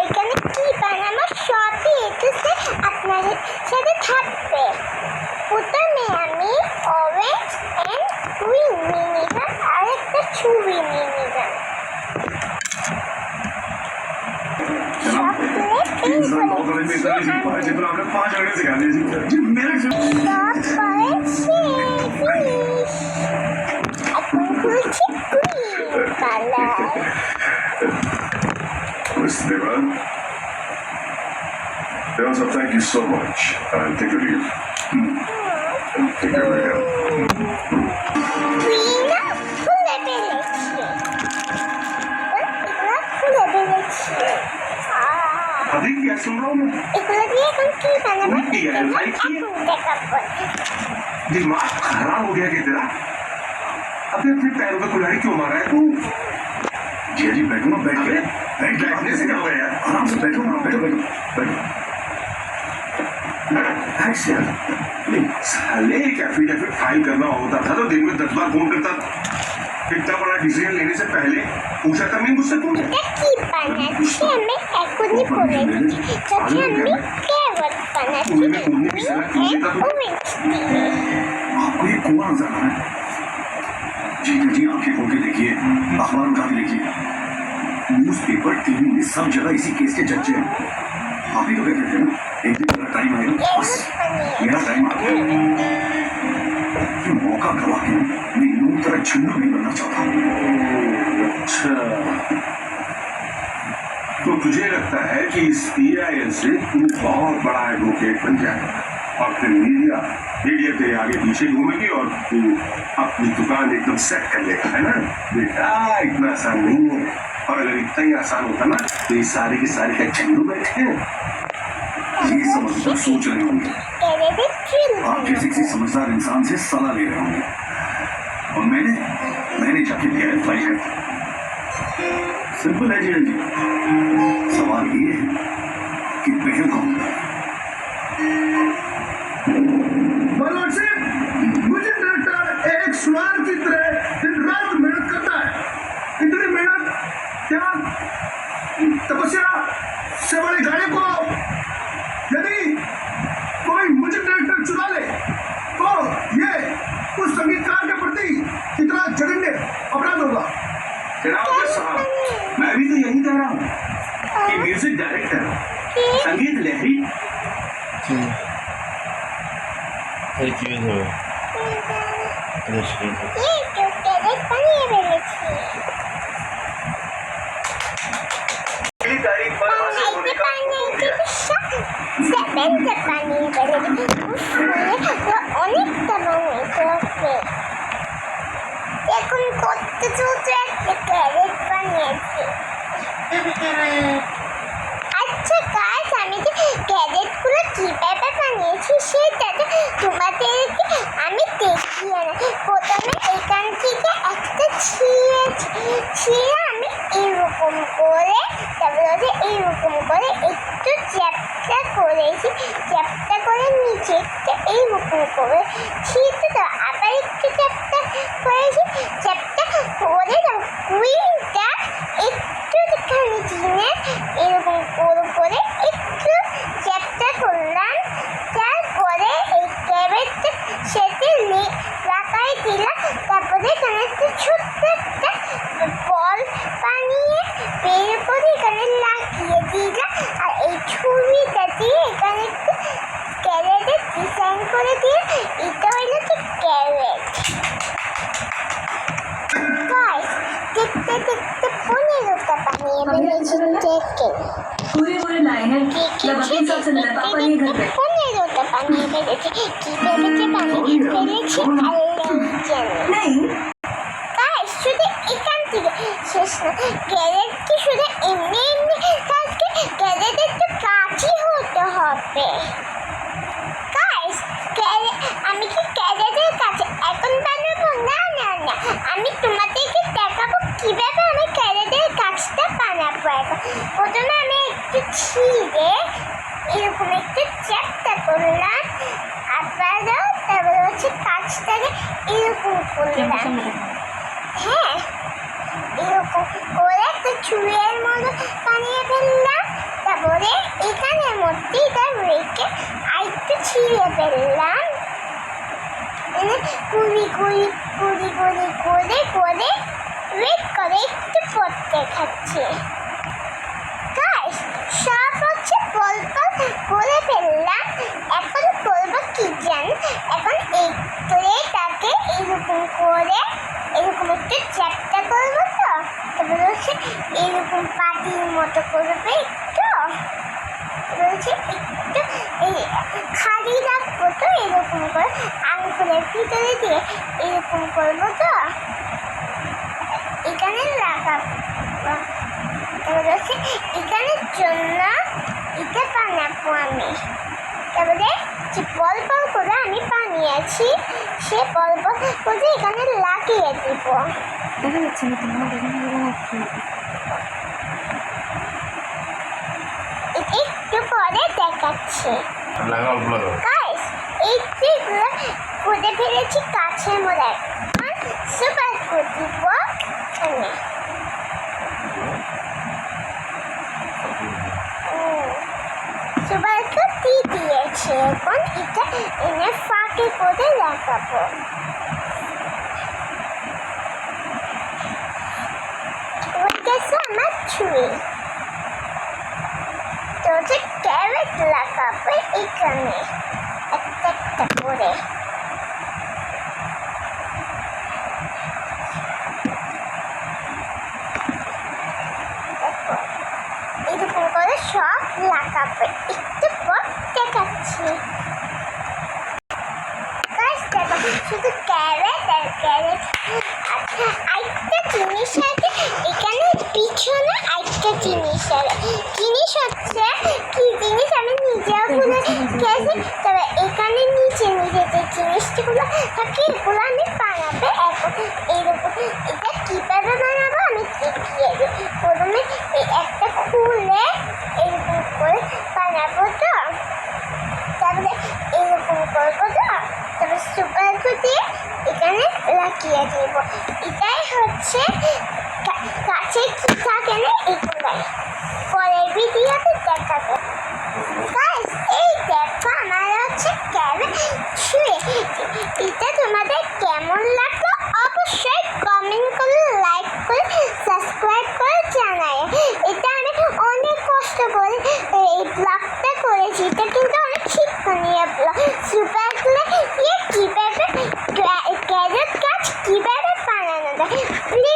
এখানে কি বানাবো সবই এটাতে আপনাদের সাথে থাকবে। প্রথমে আমি অরেঞ্জ অ্যান্ড গ্রিন নিয়ে নিলাম আর একটা ছুরি নিয়ে নিলাম। Elsa, thank you so much. Take a leave. Take care of him. अभी क्या सुन रहा हूँ मैं? दिमाग खराब हो गया कि तेरा? अबे अपने पैरों पे कुल्हाड़ी क्यों मारा है तू? जी जी बैठो ना, बैठ गए। बैठने से क्या हुआ यार? आराम से बैठो ना, बैठो बैठो बैठो। ऐसे यार, साले एफिडेविट फाइल करना होता था तो दिन में 10 बार फोन करता। इतना बड़ा डिसीजन लेने से पहले पूछा था नहीं मुझसे तूने? आपको ये कुआं नजर आ रहा है? जी जी, आंखें खोल के देखिए, अखबार उठा के देखिए, न्यूज़पेपर, टीवी में सब जगह इसी केस के चर्चे हैं। आप ही तो कहते थे ना, एक दिन मेरा टाइम आएगा, बस मेरा टाइम आ गया। ये मौका गवा के मैं यूं तरह छुन्नू नहीं बनना चाहता। अच्छा, तो तुझे लगता है कि इस PIL से तू बहुत बड़ा एडवोकेट बन जाएगा और फिर मीडिया तेरे आगे पीछे घूमेगी और तू अपनी दुकान एकदम सेट कर लेगा, है ना? बेटा इतना आसान नहीं है, और अगर इतना ही आसान होता ना तो ये सारे के सारे क्या चंदू बैठे हैं? ये समझदार सोच रहे होंगे, आप जैसे किसी समझदार इंसान से सलाह ले रहे होंगे, और मैंने जाके PIL फाइल कर दी। सिंपल है जी। सवाल ये है कि पहल कौन करेगा? मुझे डायरेक्टर एक सुनार की तरह दिन रात मेहनत करता है। इतनी मेहनत क्या तपस्या से बड़े गाने को यदि कोई मुझे डायरेक्टर चुरा ले तो ये उस संगीतकार के प्रति कितना जघन्य अपराध होगा। साहब, मैं भी तो यही कह रहा हूँ कि म्यूजिक डायरेक्टर, संगीत लहरी तारीख पर हासिल होने का এখন কত ছোট একটা ক্যারেট বানিয়েছি। আচ্ছা গাইস, আমি যে ক্যারেটগুলো কিভাবে বানিয়েছি সেটা তোমাদেরকে আমি দেখিয়ে না। প্রথমে এখান থেকে একটা ছিঁড়ে আমি এইরকম করে, তারপরে এইরকম করে একটু চ্যাপটা করেছি, চ্যাপটা করে নিচে এইরকম করে ছিঁড়তে তো আবার একটু চ্যাপটা করেছি, চ্যাপটা করে কুইনটা একটুখানি চিনে এরকম করে একটু চ্যাপটা করলাম। তারপরে এই ক্যাবেটটা সেটা লাগাই দিলাম। তারপরে এখানে একটা ছোট্ট একটা বল বানিয়ে বের করে এখানে লাগিয়ে দিলাম। আর এই ছুরিটা দিয়ে এখানে একটু ক্যারেটের ডিজাইন করে দিয়ে এটা হইলো কি ক্যারেট। দেখতে দেখতে 15টা বানিয়ে ফেলেছি। पूरी लाइन है जब अपने साथ चल रहा पापा ये घर पे 15টা বানিয়ে ফেলেছি। কিভাবে যে বানিয়ে ফেলেছি नहीं গাইস, শুধু এখান থেকে শেষ না। ক্যারেট কি শুধু এমনি থাকবে? ক্যারেটের তো কাজই হতে হবে। গাইস, আমি কি ক্যারেটের কাছে এখন বানাবো? না না না, আমি তোমাদেরকে দেখাবো কিভাবে আমি ক্যারেটের কাজটা বানাবো। এখন প্রথমে আমি একটু ছিঁড়ে এরকম একটু চ্যাপটা করলাম, আবারও তারপরে কাজটাকে এরকম করলাম। হ্যাঁ, এরকম করে একটা চুড়ির মতো বানিয়ে ফেললাম। তারপরে এখানের মধ্যে এটা রেখে আরেকটু ছিঁড়ে ফেললাম, কুড়ি কুড়ি কুড়ি কুড়ি করে করে ওয়েট করে একটু পড়তে খাচ্ছে। গাইস সব হচ্ছে বল করে ফেললাম, এখন করবো কি জান, এখন এই ট্রেটাকে এরকম করে এরকম একটু চ্যাপটা করবো, তো তারপরে হচ্ছে এরকম পাটির মতো করবে একটু, তারপরে হচ্ছে একটু এই খালি রাখবো, তো এরকম করে আঙুলের ভিতরে দিয়ে এরকম করবো, তো এখানে লাগাবো, তারপরে হচ্ছে এখানের জন্য এটা বানাবো আমি, তারপরে যে বল বল করে আমি বানিয়েছি সে বল বল করে এখানে লাগিয়ে দিব। দেখা যাচ্ছে না তোমার, এটা একটু পরে দেখাচ্ছি। গাইস এই যেগুলো করে ফেলেছি কাছের মধ্যে, সুপার করে দিব এখানে। সুপার দিয়ে দিয়েছি, এখন এটা এনে ফাঁকে করে লাগাবো। হয়ে গেছে আমার ছুরি, তো হচ্ছে ক্যারেট লাগাবো এখানে একটা একটা করে। এরকম করে সব লাগাবো, একটু পর দেখাচ্ছি। শুধু ক্যারেট আর ক্যারেট। আচ্ছা আরেকটা জিনিস আছে এখানে পিছনে, আরেকটা জিনিস আছে, জিনিস হচ্ছে কি জিনিস আমি নিজেও ভুলে গেছি, তবে এখানে নিচে নিচে যে জিনিসগুলো থাকে এগুলো আমি বানাবো। এখন এইরকম এটা কীভাবে বানাবো আমি দেখিয়ে দিই। প্রথমে এই একটা খুলে এরকম করে বানাবো, তো তারপরে এরকম করবো, তো তারপরে সুপার দিয়ে এখানে লাগিয়ে দিব। এটাই হচ্ছে কাছে কি থাকে না এগুলাই পরের ভিডিওতে দেখাবো। গাইস এই দেখো আমার হচ্ছে ক্যারেট ছুঁয়ে, এটা তোমাদের কেমন লাগলো অবশ্যই কমেন্ট করে, লাইক করে, সাবস্ক্রাইব করে জানাই। এটা আমি অনেক কষ্ট করে এই ব্লগটা করেছি, এটা কিন্তু অনেক শিক্ষণীয় ব্লগ। সুপার দিয়ে কীভাবে ক্যারেট গাছ কীভাবে বানানো যায়, প্লিজ